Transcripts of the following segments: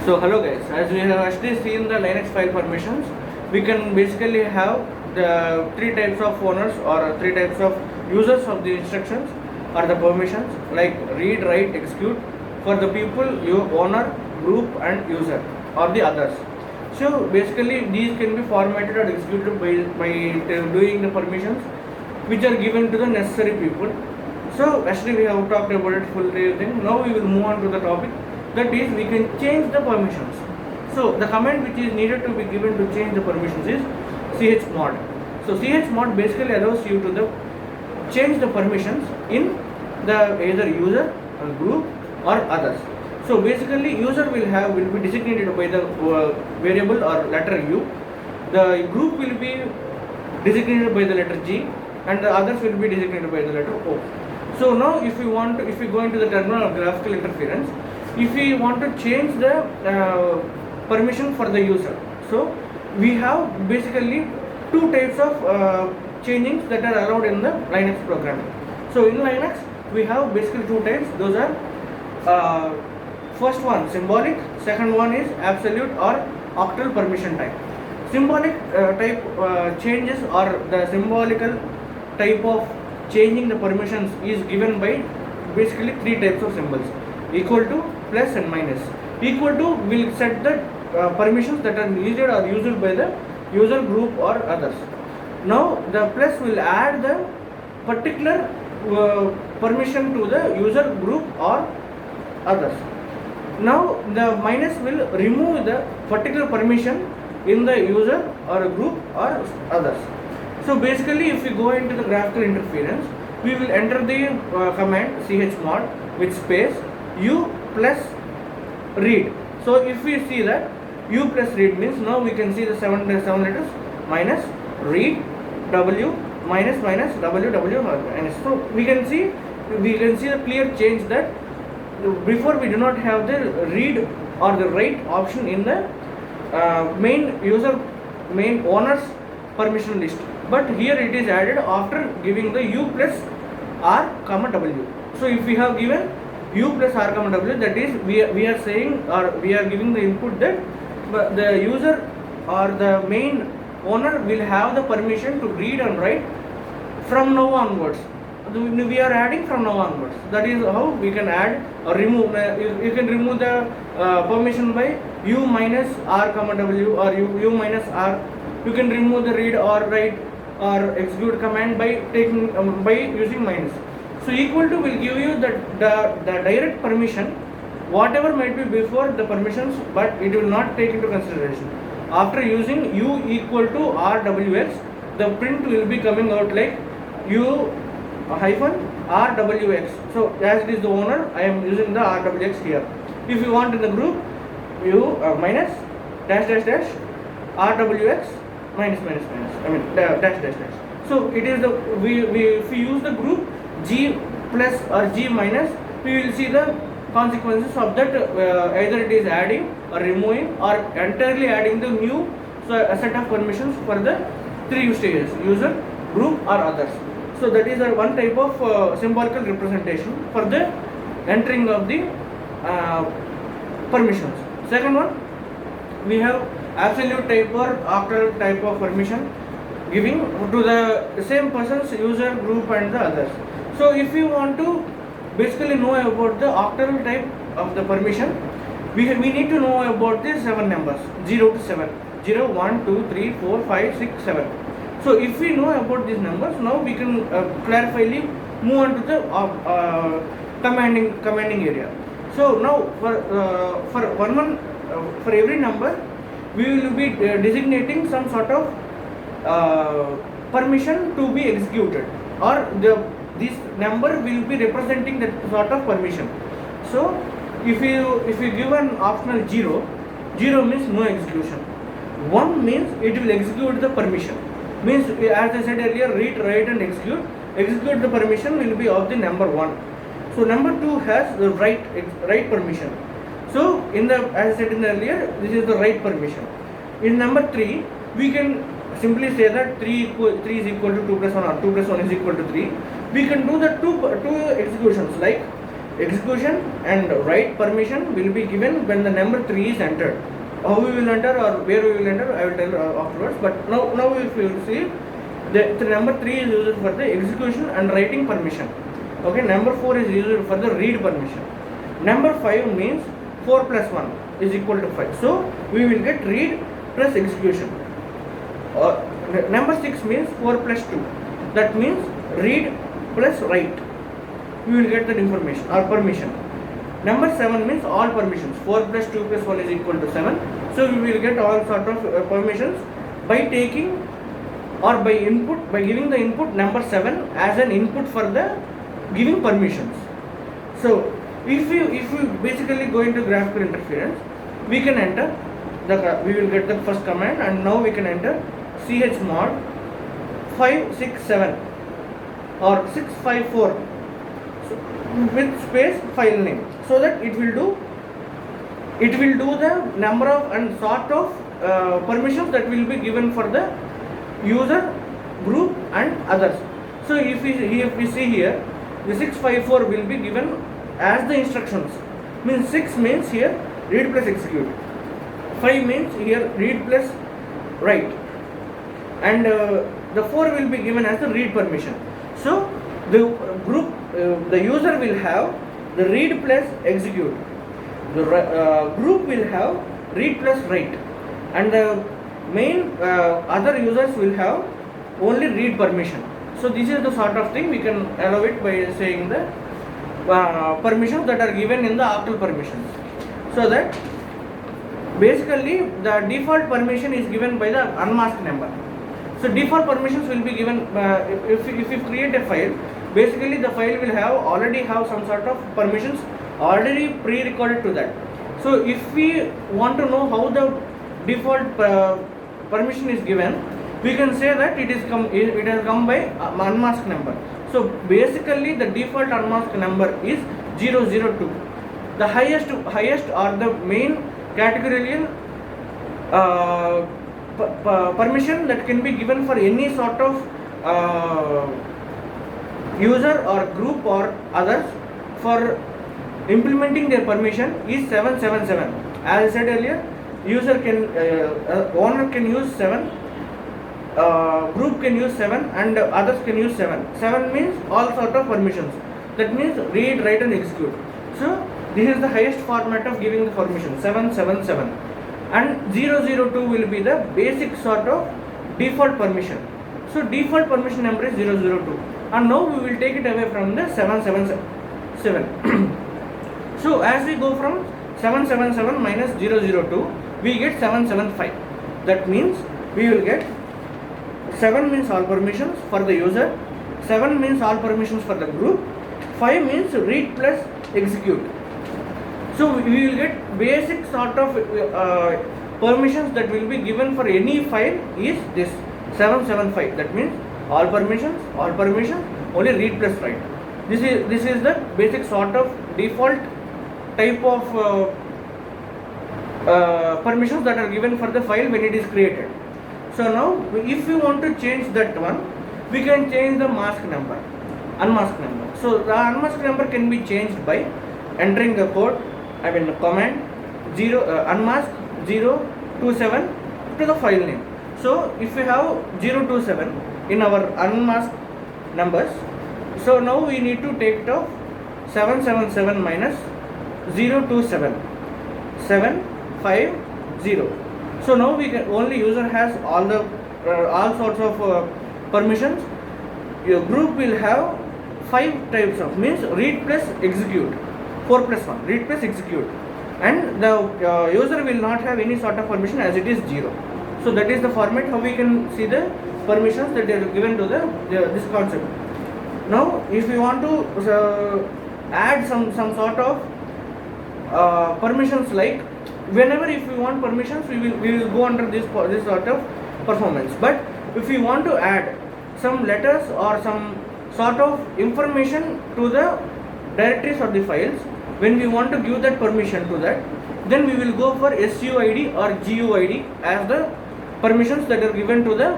So hello guys, as we have actually seen the Linux file permissions, we can basically have the three types of owners or three types of users of the instructions or the permissions like read, write, execute for the people, you owner, group and user or the others. So basically these can be formatted or executed by doing the permissions which are given to the necessary people. So actually we have talked about it full thing. Now we will move on to the topic, that is we can change the permissions. So the command which is needed to be given to change the permissions is chmod. So chmod basically allows you to change the permissions in the either user or group or others. So basically user will be designated by the variable or letter U. The group will be designated by the letter G and the others will be designated by the letter O. So now if we go into the terminal or graphical interference, if we want to change the permission for the user, so we have basically two types of changings that are allowed in the Linux programming. So in Linux we have basically two types. Those are first one symbolic, second one is absolute or octal permission type. Symbolic type changes or the symbolical type of changing the permissions is given by basically three types of symbols: equal to, plus and minus. Equal to will set the permissions that are needed or used by the user, group or others. Now the plus will add the particular permission to the user, group or others. Now the minus will remove the particular permission in the user or a group or others. So basically if we go into the graphical interference, we will enter the command chmod with space u plus read. So if we see that u plus read means now we can see the seven letters minus read w minus w minus. So we can see the clear change that before we do not have the read or the write option in the main owner's permission list, but here it is added after giving the u plus r comma w. So if we have given u plus r comma w, that is we are saying or we are giving the input that the user or the main owner will have the permission to read and write from now onwards. We are adding from now onwards. That is how we can add or remove. You can remove the permission by u minus r comma w or u minus r. You can remove the read or write or execute command by taking by using minus. So equal to will give you the direct permission, whatever might be before the permissions, but it will not take into consideration. After using u equal to rwx, the print will be coming out like u hyphen rwx. So as it is the owner, I am using the rwx here. If you want in the group, u minus dash dash dash rwx minus I mean dash dash dash. So it is the if we use the group G plus or G minus, we will see the consequences of that. Either it is adding or removing or entirely adding the new a set of permissions for the three use cases: user, group or others. So that is one type of symbolical representation for the entering of the permissions. Second one, we have absolute type or octal type of permission giving to the same persons, user, group and the others. So if you want to basically know about the octal type of the permission, we need to know about the 7 numbers 0 to 7, 0, 1, 2, 3, 4, 5, 6, 7. So if we know about these numbers, now we can clarifyly move on to the commanding area. So now for every number we will be designating some sort of permission to be executed, or this number will be representing that sort of permission. So if you give an optional 0 means no execution, 1 means it will execute the permission, means as I said earlier, read, write and execute the permission will be of the number 1. So number 2 has the write permission. So as I said in the earlier, this is the write permission. In number 3 we can simply say that 3 is equal to 2 plus 1 or 2 plus 1 is equal to 3. We can do the two executions, like execution and write permission will be given when the number 3 is entered. How we will enter or where we will enter, I will tell afterwards. But now if you will see, the number 3 is used for the execution and writing permission. Okay, number 4 is used for the read permission. Number 5 means 4 plus 1 is equal to 5. So we will get read plus execution. Number 6 means 4 plus 2. That means read plus write. We will get that information or permission. Number 7 means all permissions. 4 plus 2 plus 1 is equal to 7. So we will get all sort of permissions by taking or by giving the input number 7 as an input for the giving permissions. So if we basically go into graphical interference, we can enter we will get the first command, and now we can enter chmod 567 or 654 with space file name, so that it will do the number of and sort of permissions that will be given for the user, group and others. So if we see here, the 654 will be given as the instructions. Means 6 means here read plus execute, 5 means here read plus write, and the 4 will be given as the read permission. So the group, the user will have the read plus execute, the group will have read plus write, and the main other users will have only read permission. So this is the sort of thing we can allow it by saying the permissions that are given in the octal permissions. So that basically the default permission is given by the unmasked number. So default permissions will be given if you create a file. Basically the file will already have some sort of permissions already pre-recorded to that. So if we want to know how the default permission is given, we can say that it has come by unmasked number. So basically the default unmasked number is 002. The highest or the main categorical permission that can be given for any sort of user or group or others for implementing their permission is 777. As I said earlier, owner can use 7, group can use 7, and others can use 7. 7 means all sort of permissions. That means read, write and execute. So this is the highest format of giving the permission, 777. And 002 will be the basic sort of default permission. So default permission number is 002. And now we will take it away from the 777. So as we go from 777 minus 002, we get 775. That means we will get 7 means all permissions for the user, 7 means all permissions for the group, 5 means read plus execute. So we will get basic sort of permissions that will be given for any file is this 775. That means all permissions, only read plus write. This is the basic sort of default type of permissions that are given for the file when it is created. So now if we want to change that one, we can change the unmasked number. So the unmasked number can be changed by entering the code, command unmask 027 to the file name. So if we have 027 in our unmasked numbers, so now we need to take it off 777 minus 027, 750. So now we can only user has all sorts of permissions. Your group will have 5 types of, means read plus execute, 4 plus 1, read plus execute, and the user will not have any sort of permission as it is 0. So that is the format how we can see the permissions that are given to this concept. Now if we want to add some sort of permissions, like whenever if we want permissions, we will go under this sort of performance. But if we want to add some letters or some sort of information to the directories or the files, when we want to give that permission to that, then we will go for SUID or GUID as the permissions that are given to the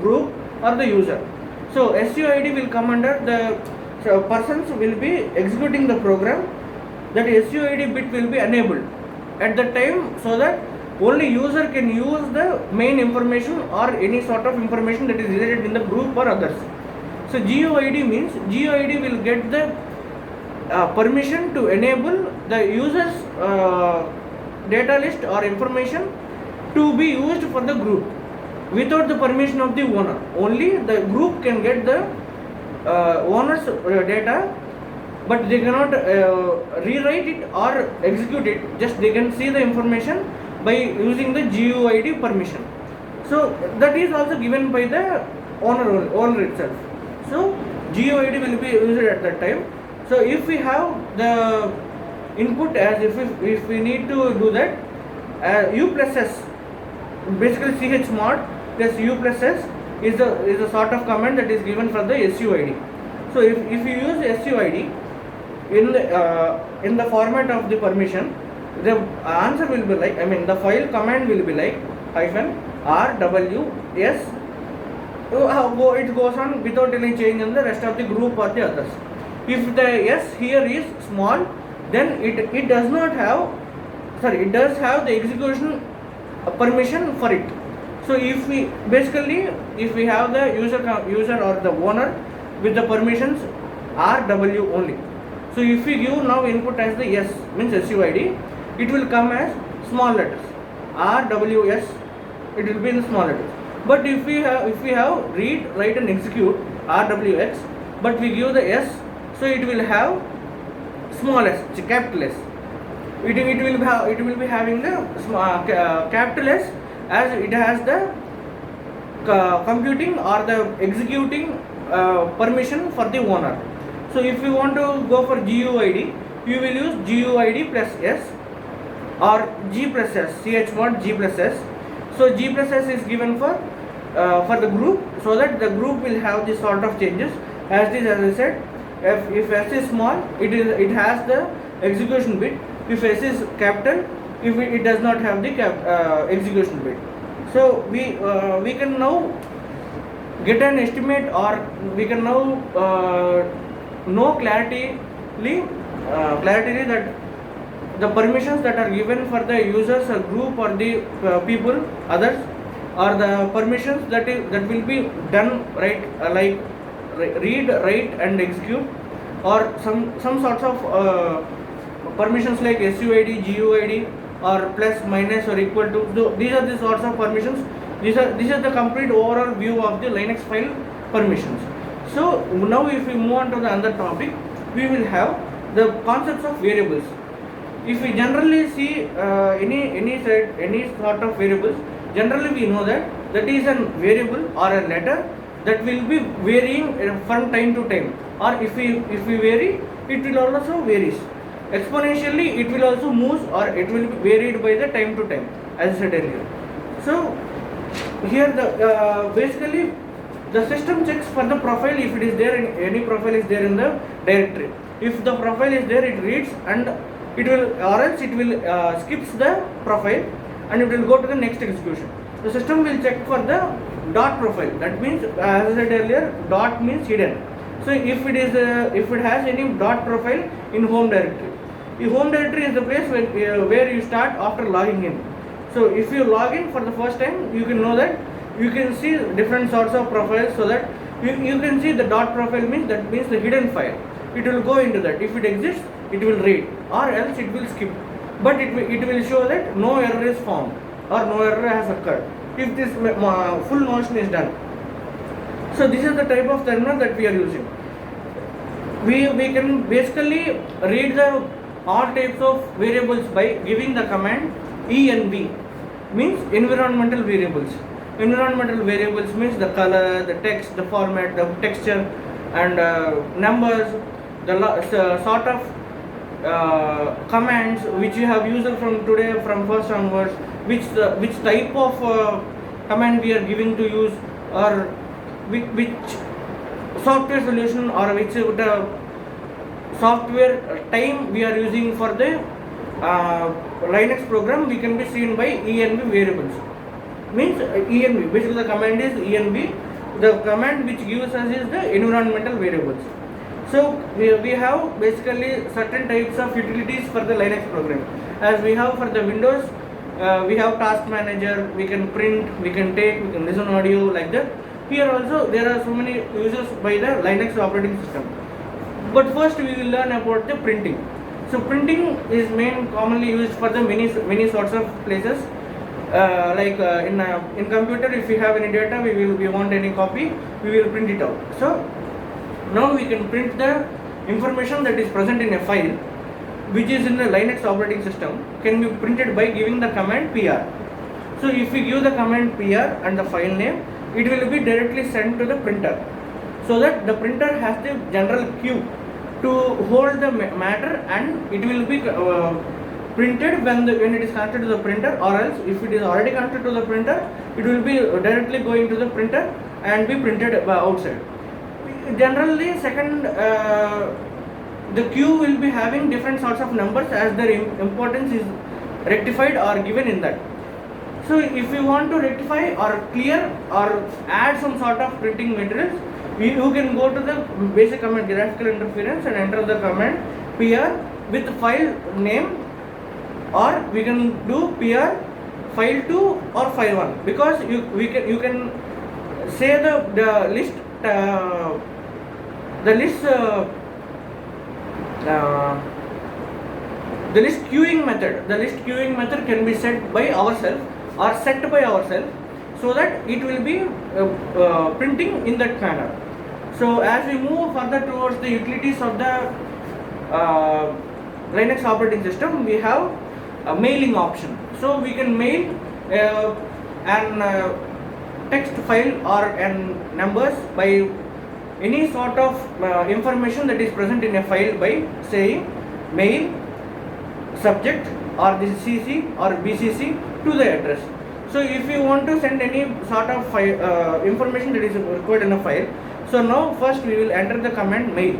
group or the user. So SUID will come under the persons will be executing the program, that SUID bit will be enabled at the time, so that only user can use the main information or any sort of information that is related in the group or others. So GUID means GUID will get the permission to enable the user's data list or information to be used for the group without the permission of the owner. Only the group can get the owner's data, but they cannot rewrite it or execute it. Just they can see the information by using the GUID permission. So that is also given by the owner itself. So GUID will be used at that time. So if we have the input as if we need to do that, U plus S, basically chmod plus U plus S is a sort of command that is given for the SUID. So if you use SUID in the format of the permission, the answer will be like, the file command will be like -RWS. It goes on without any change in the rest of the group or the others. If the S here is small, then it does not have, it does have the execution permission for it. So if we have the user or the owner with the permissions RW only. So if we give now input as the S, means SUID, it will come as small letters. RWS, it will be in the small letters. But if we have read, write and execute RWX, but we give the S, so it will have small s, capital S. It will be having the capital S, as it has the computing or the executing permission for the owner. So if you want to go for GUID, you will use GUID plus S or G plus S, chmod G plus S. So G plus S is given for the group, so that the group will have this sort of changes. As I said, if S is small, it has the execution bit. If S is capital, if it does not have the execution bit. So we can now get an estimate, or we can now know clarity that the permissions that are given for the users or group or the people, others, or the permissions that will be done right, like read, write and execute, or some sorts of permissions like SUID, GUID, or plus, minus or equal to. So these are the sorts of permissions. These are the complete overall view of the Linux file permissions. So now if we move on to the other topic, we will have the concepts of variables. If we generally see any sort of variables, generally we know that is a variable or a letter that will be varying from time to time, or if we vary, it will also varies exponentially. It will also move, or it will be varied by the time to time, as I said earlier. So here the basically the system checks for the profile. If it is there, any profile is there in the directory, if the profile is there, it reads, and it will, or else it will skips the profile and it will go to the next execution. The system will check for the dot profile. That means, as I said earlier, dot means hidden. So if it has any dot profile in home directory, the home directory is the place where you start after logging in. So if you log in for the first time, you can know that you can see different sorts of profiles, so that you can see the dot profile means the hidden file. It will go into that. If it exists, it will read, or else it will skip. But it will show that no error is found or no error has occurred if this full notion is done. So this is the type of terminal that we are using. We can basically read the all types of variables by giving the command env, means environmental variables. Environmental variables means the color, the text, the format, the texture, and numbers, the sort of commands which you have used from today, from first onwards, which type of command we are giving to use, or which software solution, or which software time we are using for the Linux program, we can be seen by env variables. Means env, basically the command is env. The command which gives us is the environmental variables. So we have basically certain types of utilities for the Linux program. As we have for the Windows, we have task manager, we can print, we can take, we can listen audio like that. Here also there are so many uses by the Linux operating system. But first we will learn about the printing. So printing is commonly used for the many sorts of places. In computer, if we have any data, we want any copy, we will print it out. So now we can print the information that is present in a file, which is in the Linux operating system, can be printed by giving the command PR. So if we give the command PR and the file name, it will be directly sent to the printer, so that the printer has the general queue to hold the matter, and it will be printed when it is connected to the printer, or else if it is already connected to the printer, it will be directly going to the printer and be printed outside. Generally, the queue will be having different sorts of numbers as their importance is rectified or given in that. So if you want to rectify or clear or add some sort of printing materials, you can go to the basic command graphical interference and enter the command PR with file name, or we can do PR file 2 or file 1, because you can say the list queuing method. The list queuing method can be set by ourselves or set by ourselves, so that it will be printing in that manner. So as we move further towards the utilities of the Linux operating system, we have a mailing option. So we can mail an text file or an numbers by any sort of information that is present in a file by saying mail subject or this CC or BCC to the address. So if you want to send any sort of file, information that is required in a file, so now first we will enter the command mail.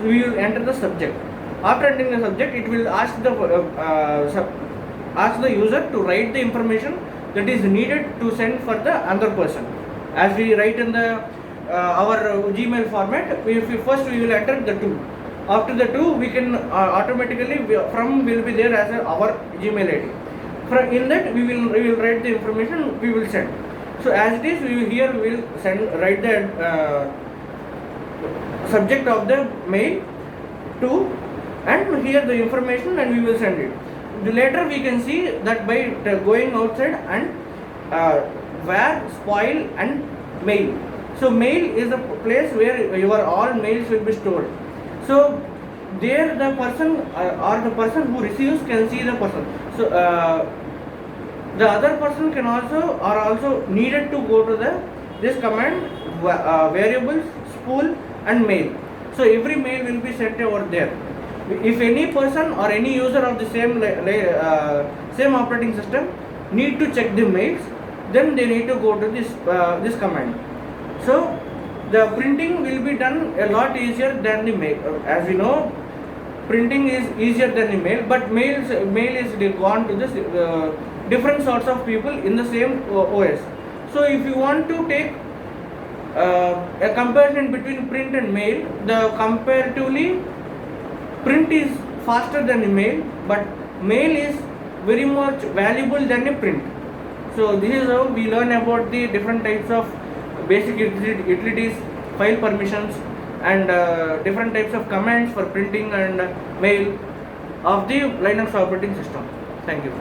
We will enter the subject. After entering the subject, it will ask the user to write the information that is needed to send for the other person. As we write in the our Gmail format, we will enter the 2. After the 2, we can automatically will be there as our Gmail ID. In that we will write the information we will send. So as it is, we will write the subject of the mail to, and here the information, and we will send it. Later we can see that by going outside and where spoil and mail. So mail is a place where your all mails will be stored. So there the person or the person who receives can see the person. So the other person can also needed to go to this command variables, spool and mail. So every mail will be sent over there. If any person or any user of the same operating system need to check the mails, then they need to go to this command. So the printing will be done a lot easier than the mail. As we know, printing is easier than the mail, but mail is gone to this different sorts of people in the same OS. So if you want to take a comparison between print and mail, the comparatively print is faster than the mail, but mail is very much valuable than a print. So this is how we learn about the different types of basic utilities, file permissions, and different types of commands for printing and mail of the Linux operating system. Thank you.